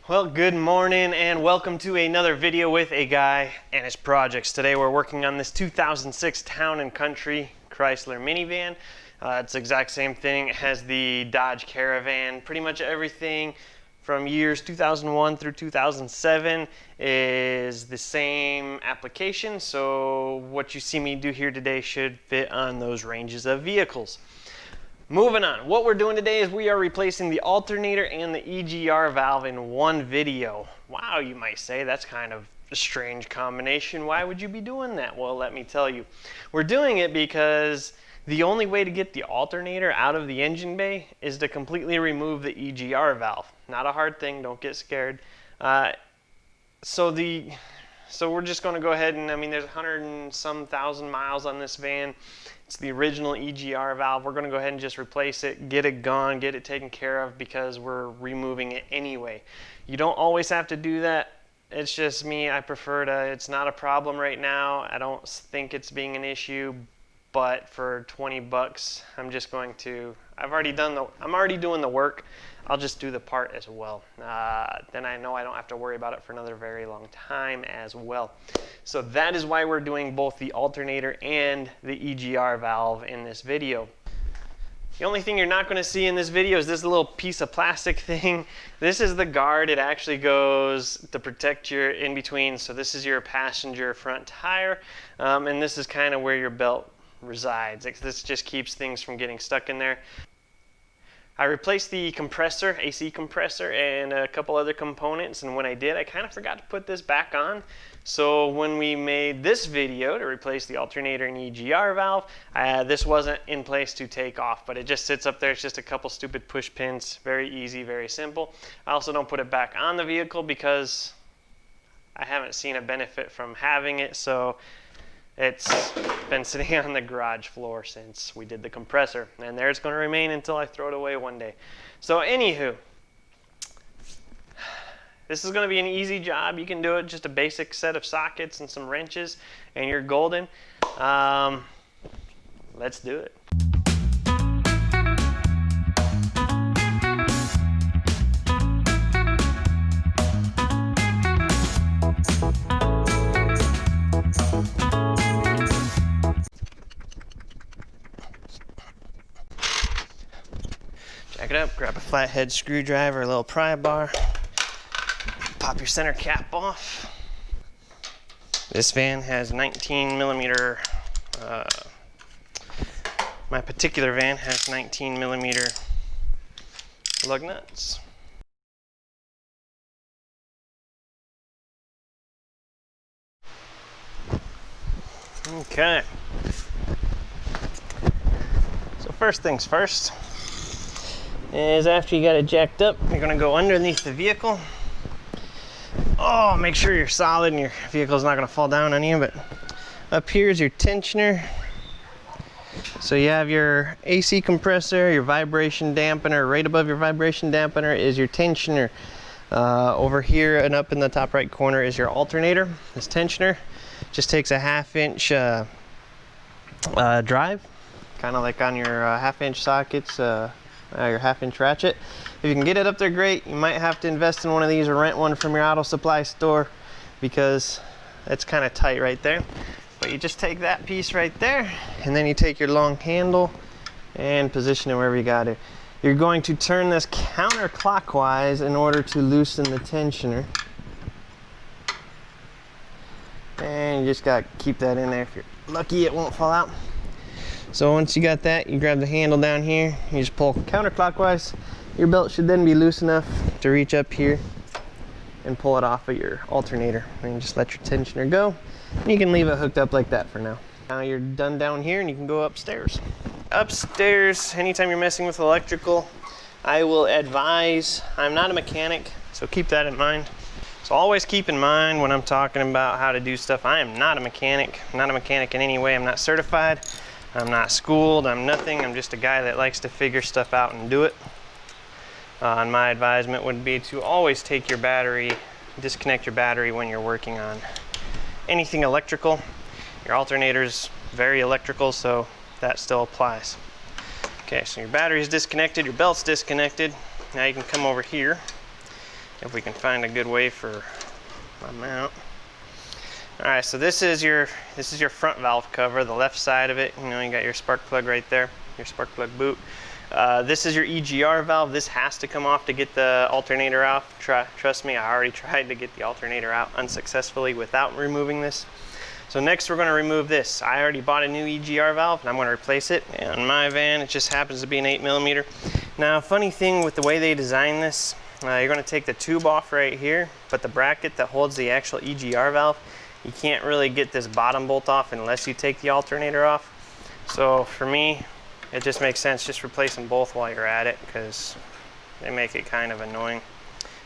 Well, good morning and welcome to another video with a guy and his projects. Today we're working on this 2006 Town & Country Chrysler minivan. It's the exact same thing. It has the Dodge Caravan. Pretty much everything from years 2001 through 2007 is the same application. So what you see me do here today should fit on those ranges of vehicles. Moving on, what we're doing today is we are replacing the alternator and the EGR valve in one video. Wow, you might say, that's kind of a strange combination. Why would you be doing that? Well, let me tell you. We're doing it because the only way to get the alternator out of the engine bay is to completely remove the EGR valve. Not a hard thing, don't get scared. So we're just going to go ahead and, there's 100 and some thousand miles on this van. It's the original EGR valve. We're going to go ahead and just replace it, get it gone, get it taken care of because we're removing it anyway. You don't always have to do that. It's just me. I prefer to, it's not a problem right now. I don't think it's being an issue, but for 20 bucks, I'm already doing the work. I'll just do the part as well. Then I know I don't have to worry about it for another very long time as well. So that is why we're doing both the alternator and the EGR valve in this video. The only thing you're not going to see in this video is this little piece of plastic thing. This is the guard. It actually goes to protect your in-between. So this is your passenger front tire, and this is kind of where your belt resides. This just keeps things from getting stuck in there. I replaced the compressor, AC compressor, and a couple other components, and when I did, I kind of forgot to put this back on. So when we made this video to replace the alternator and EGR valve, this wasn't in place to take off, but it just sits up there. It's just a couple stupid push pins, very easy, very simple. I also don't put it back on the vehicle because I haven't seen a benefit from having it, so it's been sitting on the garage floor since we did the compressor, and there it's going to remain until I throw it away one day. So anywho, this is going to be an easy job. You can do it, just a basic set of sockets and some wrenches, and you're golden. Let's do it. Jack it up, grab a flathead screwdriver, a little pry bar, pop your center cap off. This van has 19 millimeter, my particular van has 19 millimeter lug nuts. Okay. So first things first is after you got it jacked up, you're gonna go underneath the vehicle. Oh, make sure you're solid and your vehicle's not gonna fall down on you, but up here is your tensioner. So you have your AC compressor, your vibration dampener. Right above your vibration dampener is your tensioner. Over here and up in the top right corner is your alternator. This tensioner just takes a 1/2 inch drive, kind of like on your 1/2 inch sockets, your 1/2 inch ratchet. If you can get it up there, great. You might have to invest in one of these or rent one from your auto supply store because it's kind of tight right there. But you just take that piece right there, and then you take your long handle and position it wherever you got it. You're going to turn this counterclockwise in order to loosen the tensioner. And you just got to keep that in there. If you're lucky, it won't fall out. So once you got that, you grab the handle down here, you just pull counterclockwise. Your belt should then be loose enough to reach up here and pull it off of your alternator. And you just let your tensioner go. And you can leave it hooked up like that for now. Now you're done down here and you can go upstairs. Upstairs, anytime you're messing with electrical, I will advise, I'm not a mechanic, so keep that in mind. So always keep in mind when I'm talking about how to do stuff, I am not a mechanic. I'm not a mechanic in any way. I'm not certified. I'm not schooled. I'm nothing. I'm just a guy that likes to figure stuff out and do it. And my advisement would be to always take your battery, disconnect your battery when you're working on anything electrical. Your alternator's very electrical, so that still applies. Okay, so your battery's disconnected, your belt's disconnected. Now you can come over here if we can find a good way for my mount. All right, so this is your front valve cover, the left side of it. You know, you got your spark plug right there, your spark plug boot. This is your EGR valve. This has to come off to get the alternator out. Trust me, I already tried to get the alternator out unsuccessfully without removing this. So next we're going to remove this. I already bought a new EGR valve and I'm going to replace it. And on my van, it just happens to be an 8mm. Now, funny thing with the way they design this, you're going to take the tube off right here, but the bracket that holds the actual EGR valve, you can't really get this bottom bolt off unless you take the alternator off. So for me, it just makes sense just replace them both while you're at it, because they make it kind of annoying.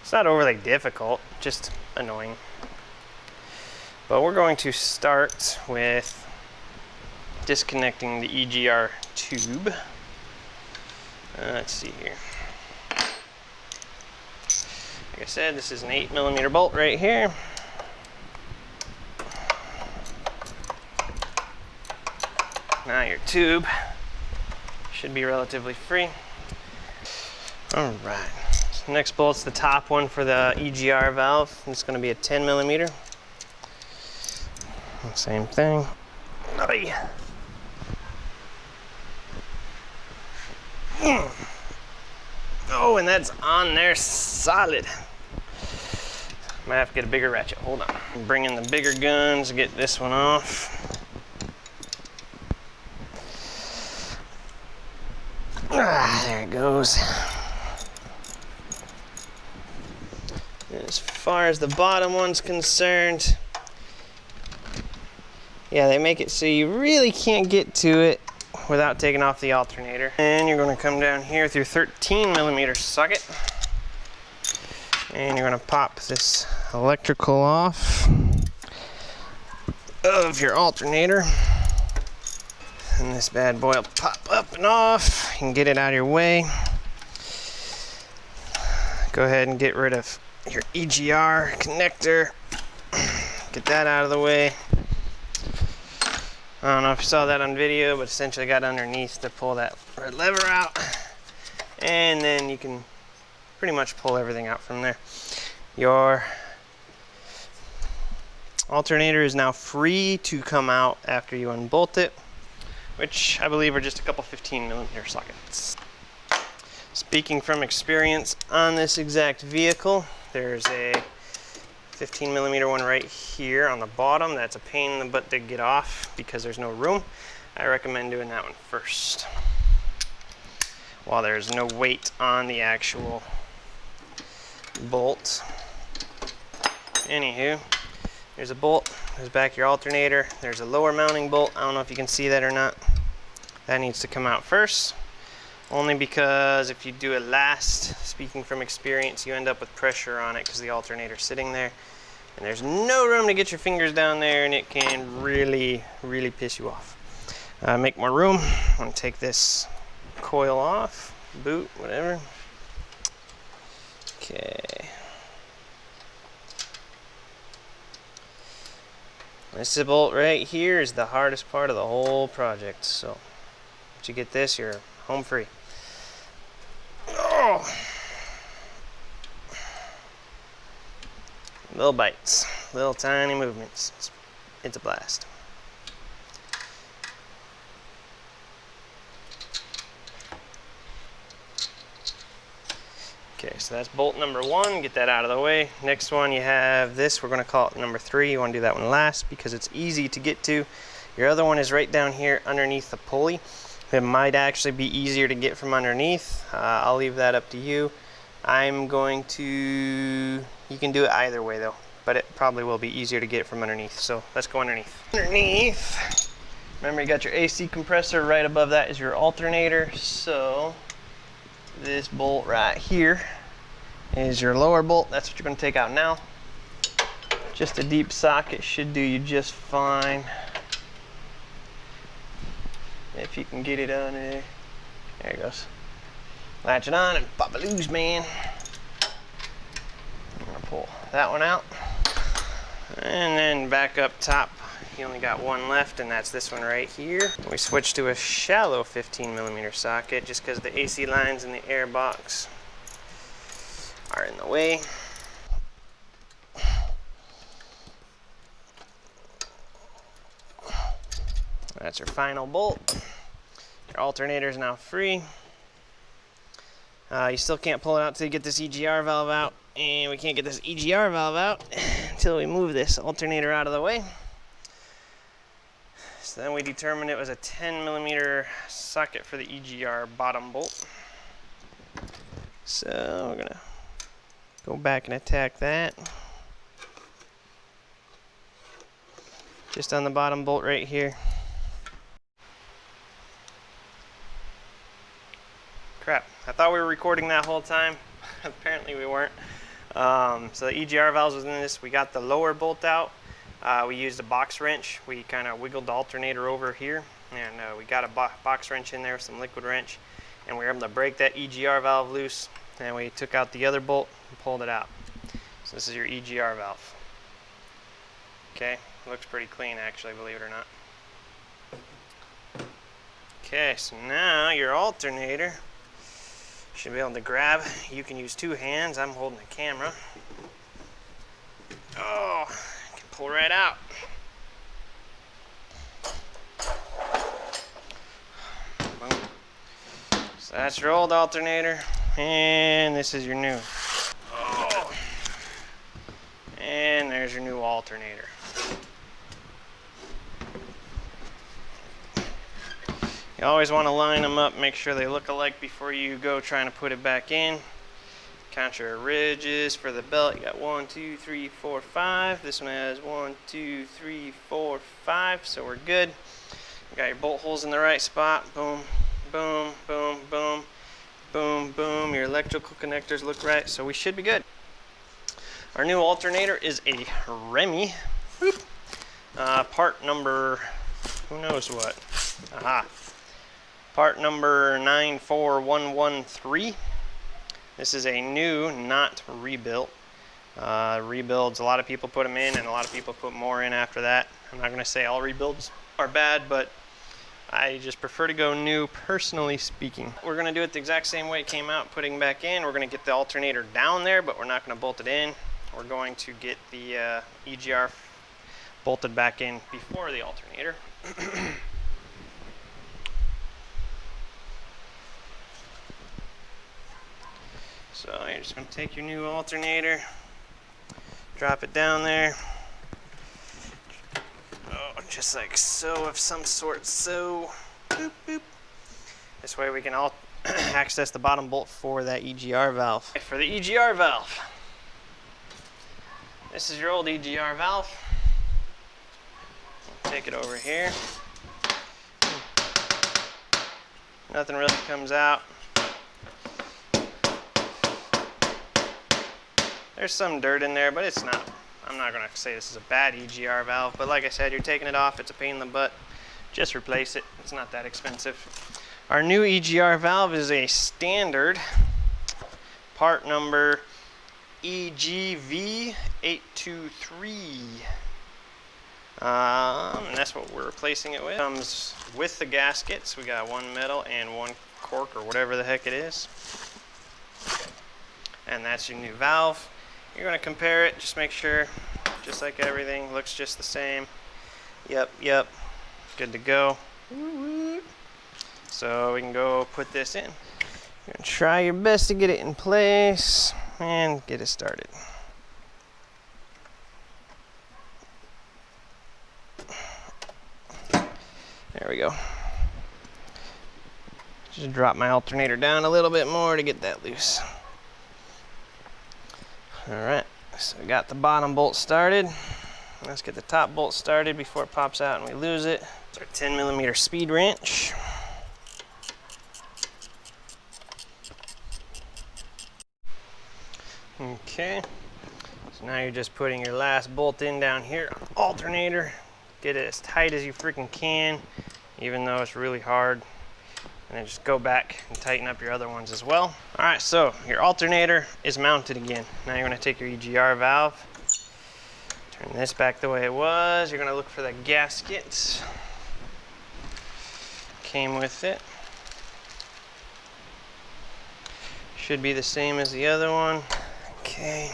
It's not overly difficult, just annoying. But we're going to start with disconnecting the EGR tube. Let's see here. Like I said, this is an 8mm bolt right here. Now your tube should be relatively free. All right, so next bolt's the top one for the EGR valve. It's going to be a 10mm. Same thing. Oh, and that's on there solid. Might have to get a bigger ratchet. Hold on. Bring in the bigger guns, get this one off. There it goes. As far as the bottom one's concerned, yeah, they make it so you really can't get to it without taking off the alternator. And you're going to come down here with your 13mm socket. And you're going to pop this electrical off of your alternator. And this bad boy will pop up and off. You can get it out of your way. Go ahead and get rid of your EGR connector. Get that out of the way. I don't know if you saw that on video, but essentially I got underneath to pull that red lever out. And then you can pretty much pull everything out from there. Your alternator is now free to come out after you unbolt it, which I believe are just a couple 15mm sockets. Speaking from experience on this exact vehicle, there's a 15mm one right here on the bottom. That's a pain in the butt to get off because there's no room. I recommend doing that one first, while there's no weight on the actual bolt. Anywho, there's a bolt. There's back your alternator. There's a lower mounting bolt. I don't know if you can see that or not. That needs to come out first, only because if you do it last, speaking from experience, you end up with pressure on it because the alternator's sitting there and there's no room to get your fingers down there, and it can really piss you off. Make more room. I'm going to take this coil off, boot, whatever. Okay. This bolt right here is the hardest part of the whole project, so once you get this, you're home free. Oh. Little bites, little tiny movements. It's a blast. Okay, so that's bolt number one. Get that out of the way. Next one, you have this. We're going to call it number 3. You want to do that one last because it's easy to get to. Your other one is right down here underneath the pulley. It might actually be easier to get from underneath. I'll leave that up to you. I'm going to, you can do it either way though, but it probably will be easier to get from underneath. So let's go underneath. Underneath, remember you got your AC compressor. Right above that is your alternator. So this bolt right here is your lower bolt. That's what you're going to take out now. Just a deep socket should do you just fine. If you can get it on there. There it goes. Latch it on and pop it loose, man. I'm going to pull that one out. And then back up top, you only got one left, and that's this one right here. We switched to a shallow 15mm socket just because the AC lines in the air box are in the way. That's your final bolt. Your alternator is now free. You still can't pull it out until you get this EGR valve out, and we can't get this EGR valve out until we move this alternator out of the way. So then we determined it was a 10mm socket for the EGR bottom bolt. So we're gonna go back and attack that. Just on the bottom bolt right here. Crap, I thought we were recording that whole time. Apparently we weren't. So the EGR valves was in this. We got the lower bolt out. We used a box wrench. We kind of wiggled the alternator over here, and we got a box wrench in there, some liquid wrench, and we were able to break that EGR valve loose, and we took out the other bolt and pulled it out. So this is your EGR valve. Okay, looks pretty clean actually, believe it or not. Okay, so now your alternator should be able to grab. You can use two hands. I'm holding the camera. Oh, I can pull right out. Boom. So that's your old alternator, and this is your new. Oh, and there's your new alternator. You always want to line them up, make sure they look alike before you go trying to put it back in. Count your ridges for the belt. You got 1, 2, 3, 4, 5. This one has 1, 2, 3, 4, 5, so we're good. You got your bolt holes in the right spot. Boom, boom, boom, boom, boom, boom. Your electrical connectors look right, so we should be good. Our new alternator is a Remy. Part number, who knows what. Aha. Part number 94113. This is a new, not rebuilt. Rebuilds, a lot of people put them in and a lot of people put more in after that. I'm not going to say all rebuilds are bad, but I just prefer to go new, personally speaking. We're going to do it the exact same way it came out, putting back in. We're going to get the alternator down there, but we're not going to bolt it in. We're going to get the EGR bolted back in before the alternator. So you're just going to take your new alternator, drop it down there, just like so, of some sort, so, boop, boop. This way we can all access the bottom bolt for that EGR valve. For the EGR valve, this is your old EGR valve. Take it over here. Nothing really comes out. There's some dirt in there, but it's not, I'm not going to say this is a bad EGR valve, but like I said, you're taking it off, it's a pain in the butt. Just replace it, it's not that expensive. Our new EGR valve is a standard, part number EGV823. And that's what we're replacing it with. Comes with the gaskets. We got one metal and one cork or whatever the heck it is. And that's your new valve. You're going to compare it, just make sure, just like everything, looks just the same. Yep, good to go. So we can go put this in. You're going to try your best to get it in place and get it started. There we go. Just drop my alternator down a little bit more to get that loose. Alright, so we got the bottom bolt started. Let's get the top bolt started before it pops out and we lose it. It's our 10mm speed wrench. Okay, so now you're just putting your last bolt in down here on the alternator. Get it as tight as you freaking can, even though it's really hard. And then just go back and tighten up your other ones as well. All right, so your alternator is mounted again. Now you're gonna take your EGR valve, turn this back the way it was. You're gonna look for the gaskets. Came with it. Should be the same as the other one. Okay.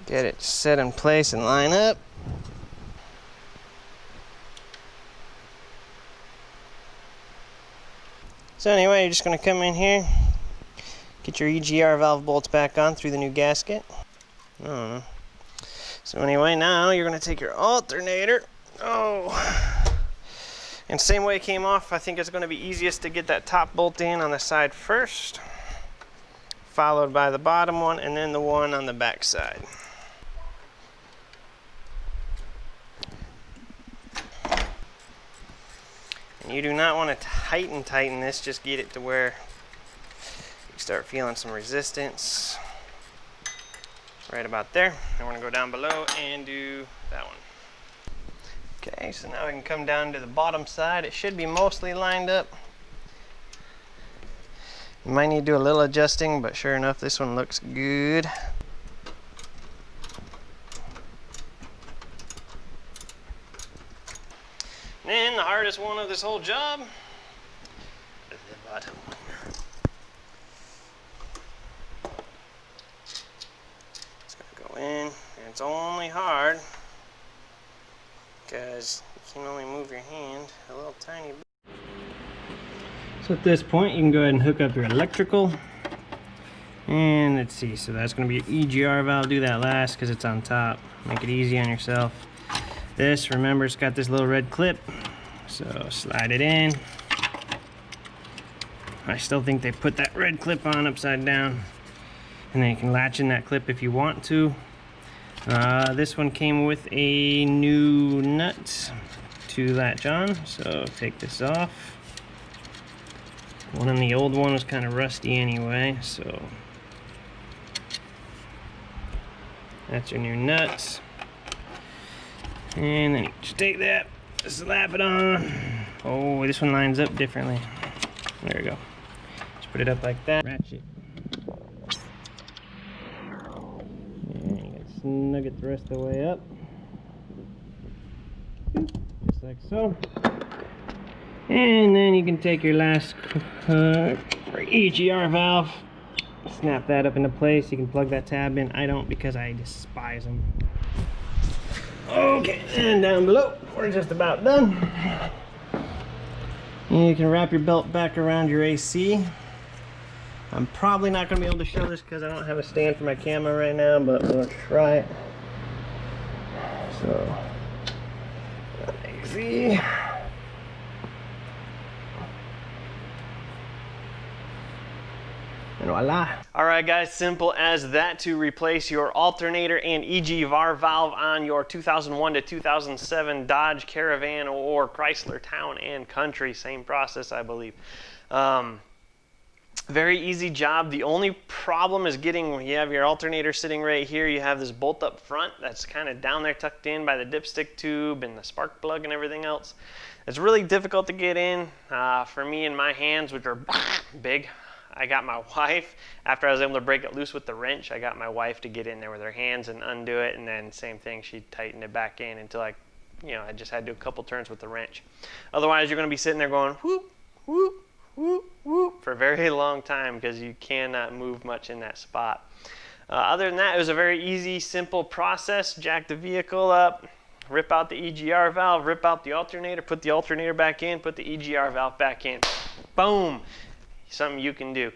Get it set in place and line up. So anyway, you're just going to come in here, get your EGR valve bolts back on through the new gasket. So anyway, now you're going to take your alternator. And same way it came off, I think it's going to be easiest to get that top bolt in on the side first, followed by the bottom one, and then the one on the back side. And you do not want to tighten this, just get it to where you start feeling some resistance. Right about there. And we're going to go down below and do that one. Okay, so now we can come down to the bottom side. It should be mostly lined up. You might need to do a little adjusting, but sure enough, this one looks good. And then the hardest one of this whole job is the bottom one. It's gonna go in, and it's only hard because you can only move your hand a little tiny bit. So at this point, you can go ahead and hook up your electrical. And let's see, so that's going to be your EGR valve. Do that last because it's on top. Make it easy on yourself. This, remember, it's got this little red clip. So slide it in. I still think they put that red clip on upside down. And then you can latch in that clip if you want to. This one came with a new nut to latch on, so take this off. One on the old one was kind of rusty anyway, so that's your new nuts. And then you just take that, slap it on. Oh, this one lines up differently. There we go. Just put it up like that. Ratchet. Snug it the rest of the way up, just like so. And then you can take your last EGR valve, snap that up into place. You can plug that tab in. I don't, because I despise them. Okay, and down below, we're just about done. And you can wrap your belt back around your AC. I'm probably not going to be able to show this because I don't have a stand for my camera right now, but we'll try it. So, easy. And voila. Alright guys, simple as that to replace your alternator and EGR valve on your 2001 to 2007 Dodge Caravan or Chrysler Town and Country. Same process, I believe. Very easy job. The only problem is getting, when you have your alternator sitting right here, you have this bolt up front that's kind of down there tucked in by the dipstick tube and the spark plug and everything else. It's really difficult to get in. For me and my hands, which are big, I got my wife, after I was able to break it loose with the wrench, I got my wife to get in there with her hands and undo it, and then same thing, she tightened it back in until I just had to do a couple turns with the wrench. Otherwise, you're going to be sitting there going whoop, whoop, whoop, whoop for a very long time because you cannot move much in that spot. Other than that, it was a very easy, simple process. Jack the vehicle up, rip out the EGR valve, rip out the alternator, put the alternator back in, put the EGR valve back in. Boom! Something you can do.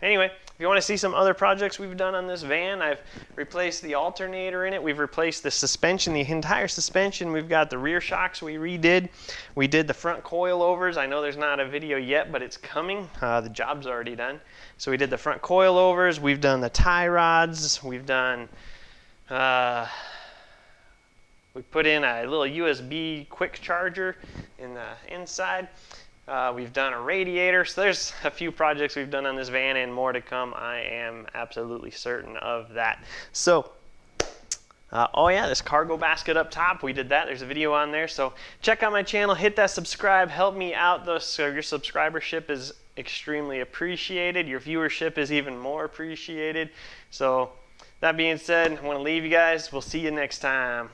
Anyway, if you want to see some other projects we've done on this van, I've replaced the alternator in it. We've replaced the suspension, the entire suspension. We've got the rear shocks we redid. We did the front coilovers. I know there's not a video yet, but it's coming. The job's already done. So we did the front coilovers. We've done the tie rods. We've done, we put in a little USB quick charger in the inside. We've done a radiator, so there's a few projects we've done on this van and more to come. I am absolutely certain of that. So, oh yeah, this cargo basket up top, we did that. There's a video on there. So check out my channel, hit that subscribe, help me out. So your subscribership is extremely appreciated. Your viewership is even more appreciated. So that being said, I want to leave you guys. We'll see you next time.